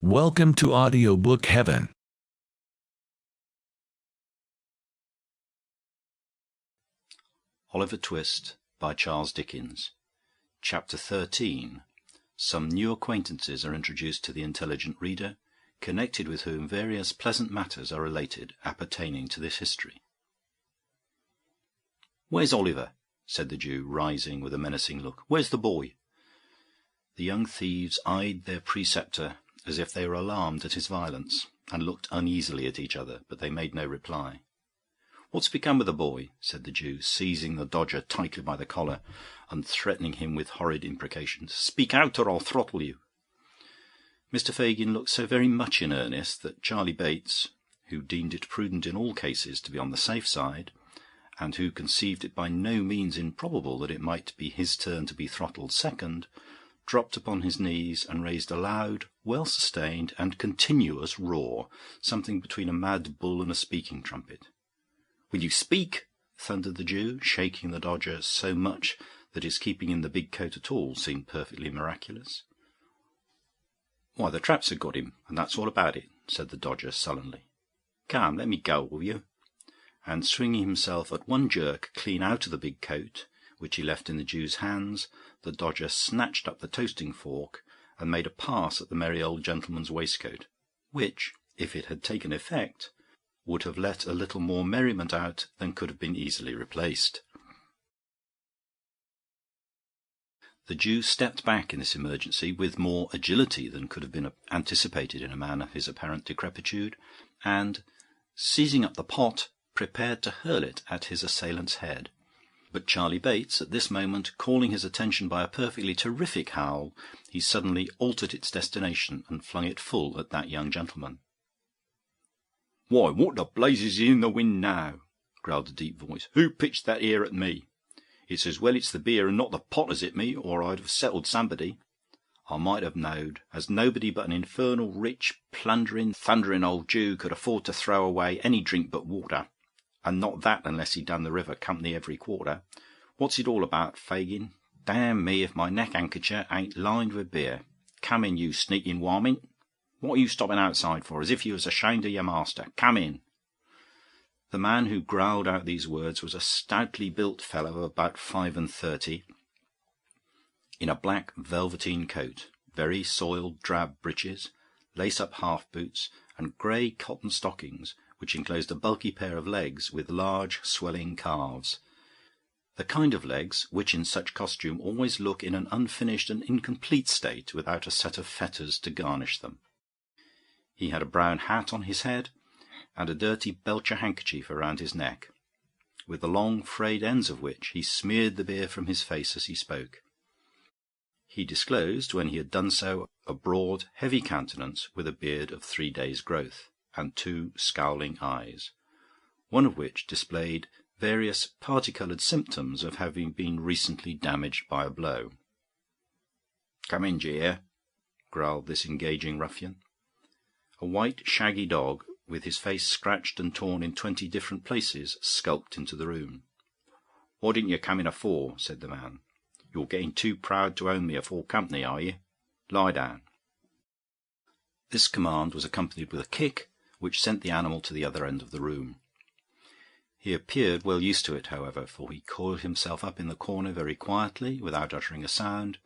Welcome to Audiobook Heaven. Oliver Twist by Charles Dickens. Chapter 13. Some new acquaintances are introduced to the intelligent reader, connected with whom various pleasant matters are related appertaining to this history. "Where's Oliver?" said the Jew, rising with a menacing look. "Where's the boy?" The young thieves eyed their preceptor as if they were alarmed at his violence, and looked uneasily at each other, but they made no reply. "What's become of the boy?" said the Jew, seizing the Dodger tightly by the collar and threatening him with horrid imprecations. "Speak out, or I'll throttle you." Mr. Fagin looked so very much in earnest that Charlie Bates, who deemed it prudent in all cases to be on the safe side, and who conceived it by no means improbable that it might be his turn to be throttled second, dropped upon his knees and raised a loud, well-sustained and continuous roar, something between a mad bull and a speaking trumpet. "Will you speak?" thundered the Jew, shaking the Dodger so much that his keeping in the big coat at all seemed perfectly miraculous. "Why, the traps have got him, and that's all about it," said the Dodger sullenly. "Come, let me go, will you?" And swinging himself at one jerk clean out of the big coat, which he left in the Jew's hands, the Dodger snatched up the toasting fork and made a pass at the merry old gentleman's waistcoat, which, if it had taken effect, would have let a little more merriment out than could have been easily replaced. The Jew stepped back in this emergency with more agility than could have been anticipated in a man of his apparent decrepitude, and, seizing up the pot, prepared to hurl it at his assailant's head. But Charlie Bates, at this moment, calling his attention by a perfectly terrific howl, he suddenly altered its destination and flung it full at that young gentleman. "Why, what the blazes is in the wind now?" growled a deep voice. "Who pitched that here at me? It's as well it's the beer and not the pot as hit me, or I'd have settled somebody. I might have knowed, as nobody but an infernal rich, plundering, thundering old Jew could afford to throw away any drink but water, and not that unless he'd done the river company every quarter. What's it all about, Fagin? Damn me if my neck-handkercher ain't lined with beer. Come in, you sneaking warmint. What are you stopping outside for, as if you was ashamed of your master? Come in." The man who growled out these words was a stoutly built fellow of about 35, in a black velveteen coat, very soiled drab breeches, lace-up half-boots, and grey cotton stockings, which enclosed a bulky pair of legs with large swelling calves, the kind of legs which in such costume always look in an unfinished and incomplete state without a set of fetters to garnish them. He had a brown hat on his head, and a dirty belcher handkerchief around his neck, with the long frayed ends of which he smeared the beer from his face as he spoke. He disclosed, when he had done so, a broad, heavy countenance with a beard of 3 days' growth, and 2 scowling eyes, one of which displayed various parti-coloured symptoms of having been recently damaged by a blow. "Come in, Jeer," growled this engaging ruffian. A white, shaggy dog, with his face scratched and torn in 20 different places, skulked into the room. "What didn't you come in afore?" said the man. "You're getting too proud to own me afore company, are you? Lie down." This command was accompanied with a kick, which sent the animal to the other end of the room. He appeared well used to it, however, for he coiled himself up in the corner very quietly, without uttering a sound,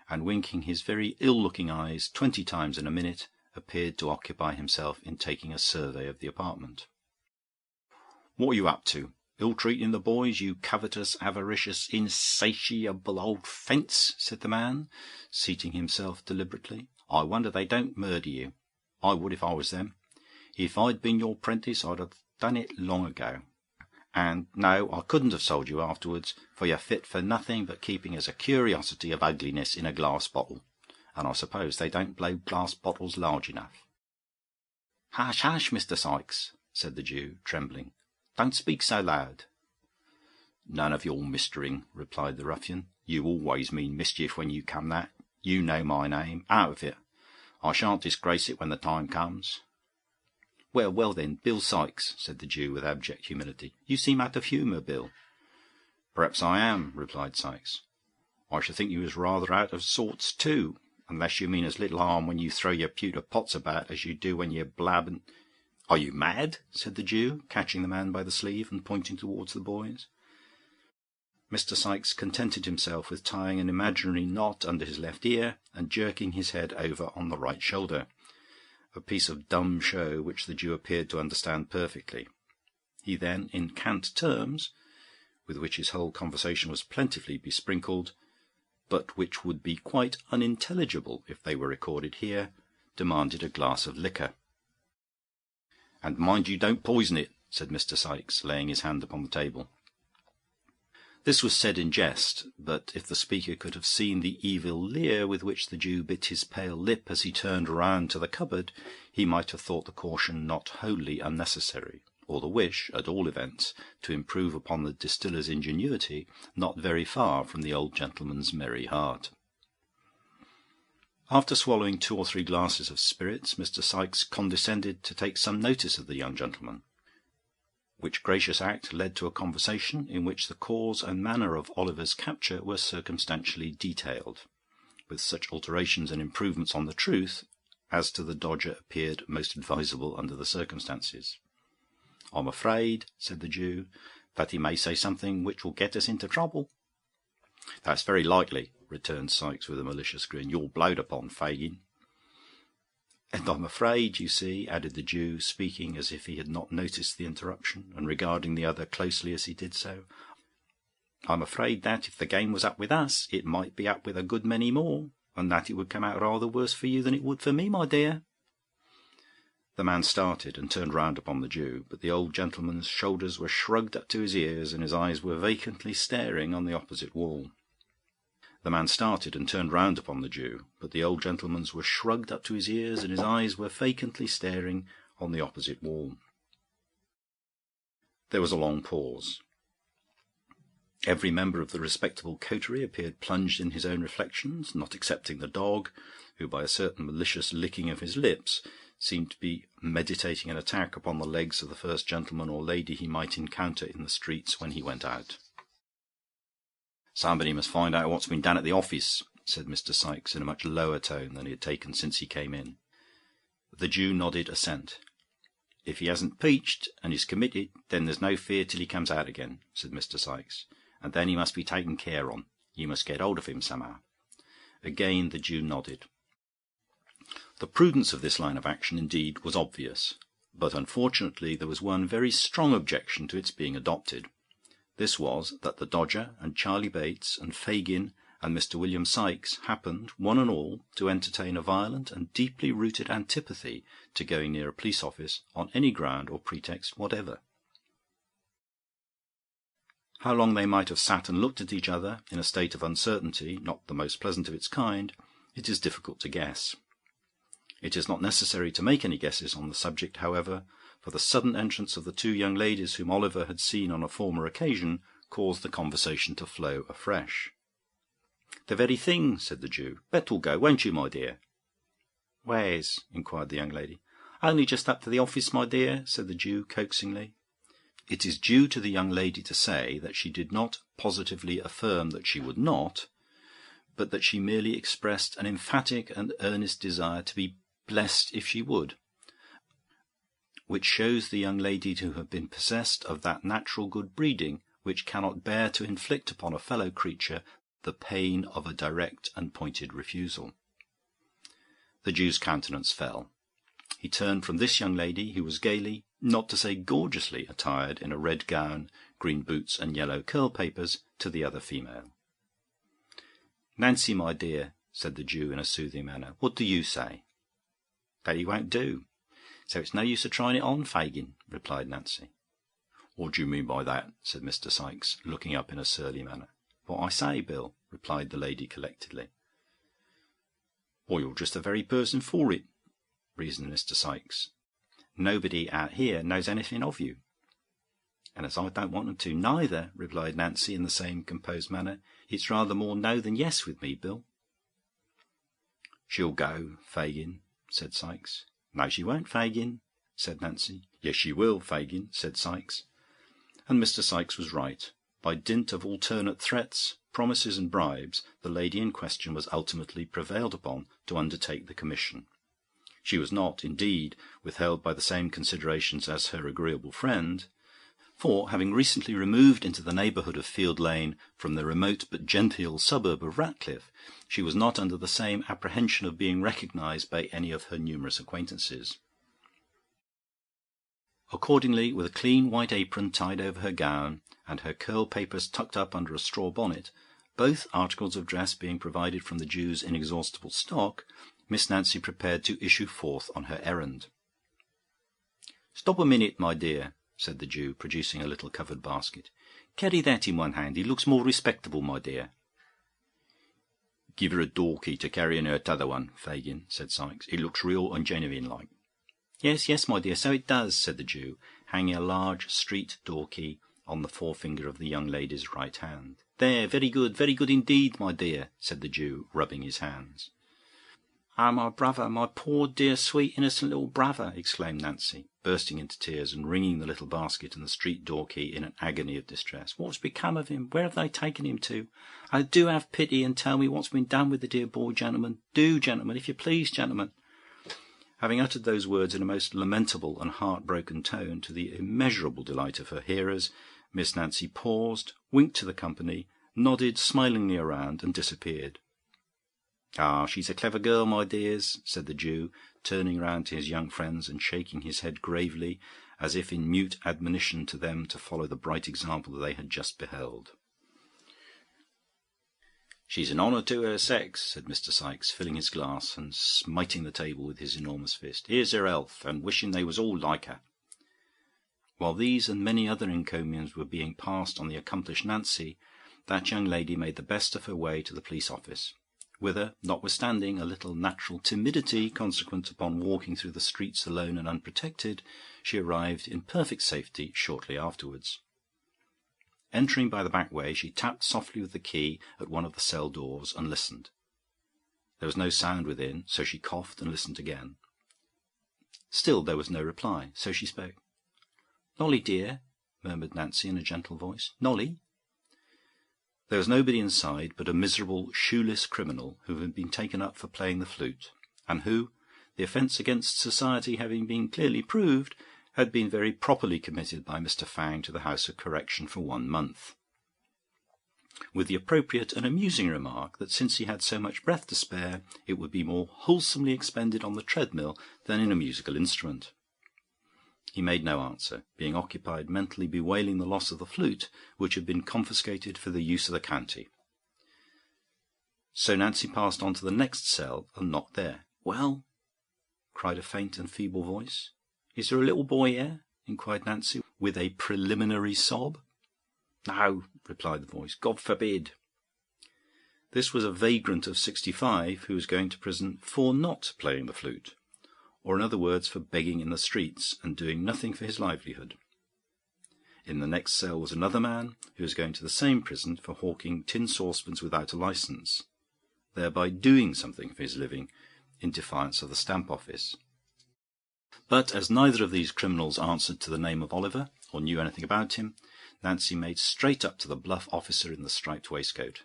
and winking his very ill-looking eyes 20 times in a minute, appeared to occupy himself in taking a survey of the apartment. "What are you up to? Ill-treating the boys, you covetous, avaricious, insatiable old fence?" said the man, seating himself deliberately. "I wonder they don't murder you. I would if I was them. If I'd been your prentice, I'd have done it long ago. And no, I couldn't have sold you afterwards, for you're fit for nothing but keeping as a curiosity of ugliness in a glass bottle, and I suppose they don't blow glass bottles large enough." "Hush, hush, Mr. Sikes," said the Jew, trembling. "Don't speak so loud." "None of your mistering," replied the ruffian. "You always mean mischief when you come that. You know my name. Out of it. I shan't disgrace it when the time comes." "Well, well then, Bill Sikes," said the Jew with abject humility. "You seem out of humour, Bill." "Perhaps I am," replied Sikes. "I should think you was rather out of sorts too. unless you mean as little harm when you throw your pewter pots about as you do when you blab and—" "Are you mad?" said the Jew, catching the man by the sleeve and pointing towards the boys. Mr. Sikes contented himself with tying an imaginary knot under his left ear and jerking his head over on the right shoulder, a piece of dumb show which the Jew appeared to understand perfectly. He then, in cant terms, with which his whole conversation was plentifully besprinkled, but which would be quite unintelligible if they were recorded here, demanded a glass of liquor. "And mind you don't poison it," said Mr. Sikes, laying his hand upon the table. This was said in jest, but if the speaker could have seen the evil leer with which the Jew bit his pale lip as he turned round to the cupboard, he might have thought the caution not wholly unnecessary, or the wish, at all events, to improve upon the distiller's ingenuity not very far from the old gentleman's merry heart. After swallowing 2 or 3 glasses of spirits, Mr. Sikes condescended to take some notice of the young gentleman, which gracious act led to a conversation in which the cause and manner of Oliver's capture were circumstantially detailed, with such alterations and improvements on the truth as to the Dodger appeared most advisable under the circumstances. "I'm afraid," said the Jew, "that he may say something which will get us into trouble." "That's very likely," returned Sikes with a malicious grin. "You're blowed upon, Fagin." "And I'm afraid, you see," added the Jew, speaking as if he had not noticed the interruption, and regarding the other closely as he did so, "I'm afraid that, if the game was up with us, it might be up with a good many more, and that it would come out rather worse for you than it would for me, my dear." The man started and turned round upon the Jew, but the old gentleman's shoulders were shrugged up to his ears, and his eyes were vacantly staring on the opposite wall. The man started and turned round upon the Jew, but the old gentleman's were shrugged up to his ears, and his eyes were vacantly staring on the opposite wall. There was a long pause. Every member of the respectable coterie appeared plunged in his own reflections, not excepting the dog, who, by a certain malicious licking of his lips, seemed to be meditating an attack upon the legs of the first gentleman or lady he might encounter in the streets when he went out. "Somebody must find out what's been done at the office," said Mr. Sikes in a much lower tone than he had taken since he came in. The Jew nodded assent. "If he hasn't peached and is committed, then there's no fear till he comes out again," said Mr. Sikes, "and then he must be taken care on. You must get hold of him somehow." Again the Jew nodded. The prudence of this line of action, indeed, was obvious, but unfortunately there was one very strong objection to its being adopted. This was that the Dodger and Charlie Bates and Fagin and Mr. William Sikes happened, one and all, to entertain a violent and deeply rooted antipathy to going near a police office on any ground or pretext whatever. How long they might have sat and looked at each other in a state of uncertainty, not the most pleasant of its kind, it is difficult to guess. It is not necessary to make any guesses on the subject, however, for the sudden entrance of the 2 young ladies whom Oliver had seen on a former occasion caused the conversation to flow afresh. "The very thing," said the Jew. "Bet we'll go, won't you, my dear?" "Where's?" inquired the young lady. "Only just up to the office, my dear," said the Jew coaxingly. It is due to the young lady to say that she did not positively affirm that she would not, but that she merely expressed an emphatic and earnest desire to be blessed if she would, which shows the young lady to have been possessed of that natural good breeding which cannot bear to inflict upon a fellow creature the pain of a direct and pointed refusal. The Jew's countenance fell. He turned from this young lady, who was gaily, not to say gorgeously, attired in a red gown, green boots, and yellow curl-papers, to the other female. "Nancy, my dear," said the Jew in a soothing manner, "what do you say?" "That he won't do. So it's no use of trying it on, Fagin," replied Nancy. "What do you mean by that?" said Mr. Sikes, looking up in a surly manner. "What I say, Bill," replied the lady collectedly. "Why, you're just the very person for it," reasoned Mr. Sikes. "Nobody out here knows anything of you." "And as I don't want them to neither," replied Nancy in the same composed manner, "it's rather more no than yes with me, Bill." "She'll go, Fagin," said Sikes. "No, she won't, Fagin," said Nancy. "Yes, she will, Fagin," said Sikes. And Mr. Sikes was right. By dint of alternate threats, promises and bribes, the lady in question was ultimately prevailed upon to undertake the commission. She was not, indeed, withheld by the same considerations as her agreeable friend, for, having recently removed into the neighbourhood of Field Lane from the remote but genteel suburb of Ratcliffe, she was not under the same apprehension of being recognised by any of her numerous acquaintances. Accordingly, with a clean white apron tied over her gown, and her curl papers tucked up under a straw bonnet, both articles of dress being provided from the Jew's inexhaustible stock, Miss Nancy prepared to issue forth on her errand. "Stop a minute, my dear," said the Jew, producing a little covered basket. "Carry that in one hand. It looks more respectable, my dear." "Give her a door key to carry in her t'other one, Fagin," said Sikes. "It looks real ungenuine like." "Yes, yes, my dear, so it does," said the Jew, hanging a large street door key on the forefinger of the young lady's right hand. "There, very good indeed, my dear," said the Jew, rubbing his hands. "Ah, my brother, my poor dear, sweet, innocent little brother!" exclaimed Nancy, bursting into tears and wringing the little basket and the street door key in an agony of distress. "What's become of him? Where have they taken him to? Oh, do have pity and tell me what's been done with the dear boy, gentlemen. Do, gentlemen, if you please, gentlemen." Having uttered those words in a most lamentable and heart-broken tone, to the immeasurable delight of her hearers, Miss Nancy paused, winked to the company, nodded smilingly around, and disappeared. "Ah, she's a clever girl, my dears," said the Jew, turning round to his young friends and shaking his head gravely, as if in mute admonition to them to follow the bright example they had just beheld. "She's an honour to her sex," said Mr. Sikes, filling his glass and smiting the table with his enormous fist. "Here's her health, and wishing they was all like her." While these and many other encomiums were being passed on the accomplished Nancy, that young lady made the best of her way to the police office, whither, notwithstanding a little natural timidity consequent upon walking through the streets alone and unprotected, she arrived in perfect safety shortly afterwards. Entering by the back way, she tapped softly with the key at one of the cell doors and listened. There was no sound within, so she coughed and listened again. Still there was no reply, so she spoke. "Nolly, dear," murmured Nancy in a gentle voice. "Nolly?" There was nobody inside but a miserable, shoeless criminal who had been taken up for playing the flute, and who, the offence against society having been clearly proved, had been very properly committed by Mr. Fang to the House of Correction for 1 month, with the appropriate and amusing remark that since he had so much breath to spare, it would be more wholesomely expended on the treadmill than in a musical instrument. He made no answer, being occupied mentally bewailing the loss of the flute, which had been confiscated for the use of the county. So Nancy passed on to the next cell and knocked there. "Well?" cried a faint and feeble voice. "Is there a little boy here?" inquired Nancy, with a preliminary sob. "No," replied the voice. "God forbid." This was a vagrant of 65 who was going to prison for not playing the flute, or in other words, for begging in the streets and doing nothing for his livelihood. In the next cell was another man who was going to the same prison for hawking tin saucepans without a licence, thereby doing something for his living in defiance of the Stamp Office. But as neither of these criminals answered to the name of Oliver, or knew anything about him, Nancy made straight up to the bluff officer in the striped waistcoat,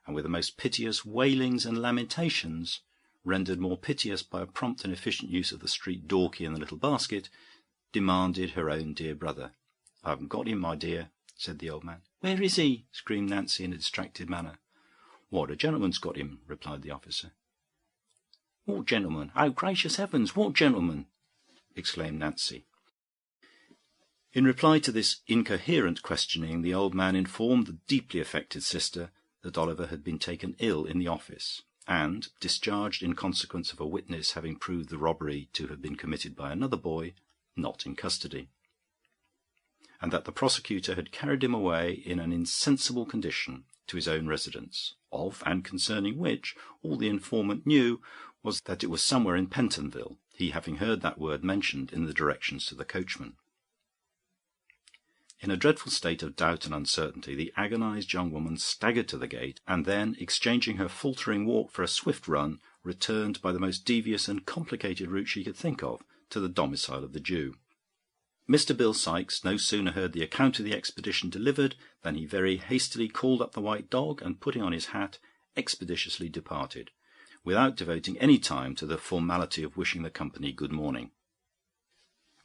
and with the most piteous wailings and lamentations, rendered more piteous by a prompt and efficient use of the street door key and the little basket, demanded her own dear brother. "I haven't got him, my dear," said the old man. "Where is he?" screamed Nancy in a distracted manner. "What, a gentleman's got him," replied the officer. "What gentleman? Oh, gracious heavens, what gentleman?" exclaimed Nancy. In reply to this incoherent questioning, the old man informed the deeply affected sister that Oliver had been taken ill in the office, and discharged in consequence of a witness having proved the robbery to have been committed by another boy, not in custody, and that the prosecutor had carried him away in an insensible condition to his own residence, of and concerning which all the informant knew was that it was somewhere in Pentonville, he having heard that word mentioned in the directions to the coachman. In a dreadful state of doubt and uncertainty, the agonized young woman staggered to the gate, and then, exchanging her faltering walk for a swift run, returned by the most devious and complicated route she could think of to the domicile of the Jew. Mr. Bill Sikes no sooner heard the account of the expedition delivered than he very hastily called up the white dog, and putting on his hat, expeditiously departed, without devoting any time to the formality of wishing the company good morning.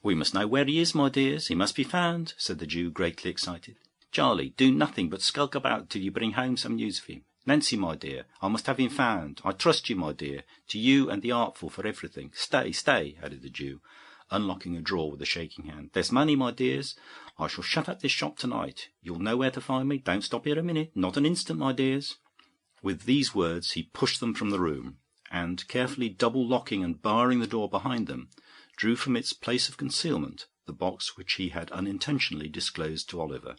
"We must know where he is, my dears. He must be found," said the Jew, greatly excited. "Charlie, do nothing but skulk about till you bring home some news of him. Nancy, my dear, I must have him found. I trust you, my dear, to you and the artful for everything. Stay, stay," added the Jew, unlocking a drawer with a shaking hand. "There's money, my dears. I shall shut up this shop tonight. You'll know where to find me. Don't stop here a minute, not an instant, my dears." With these words he pushed them from the room, and, carefully double-locking and barring the door behind them, drew from its place of concealment the box which he had unintentionally disclosed to Oliver.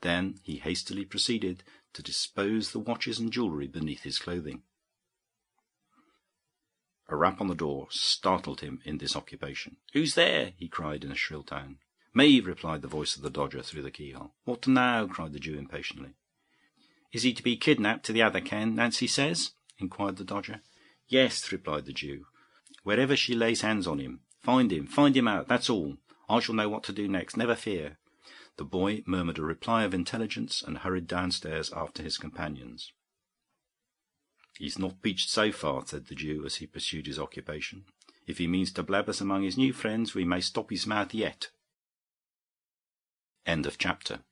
Then he hastily proceeded to dispose the watches and jewellery beneath his clothing. A rap on the door startled him in this occupation. "Who's there?" he cried in a shrill tone. "Me," replied the voice of the Dodger through the keyhole. "What now?" cried the Jew impatiently. "Is he to be kidnapped to the other Ken, Nancy says?" inquired the Dodger. "Yes," replied the Jew. "Wherever she lays hands on him. Find him out, that's all. I shall know what to do next, never fear." The boy murmured a reply of intelligence and hurried downstairs after his companions. "He's not peached so far," said the Jew as he pursued his occupation. "If he means to blab us among his new friends, we may stop his mouth yet." End of chapter.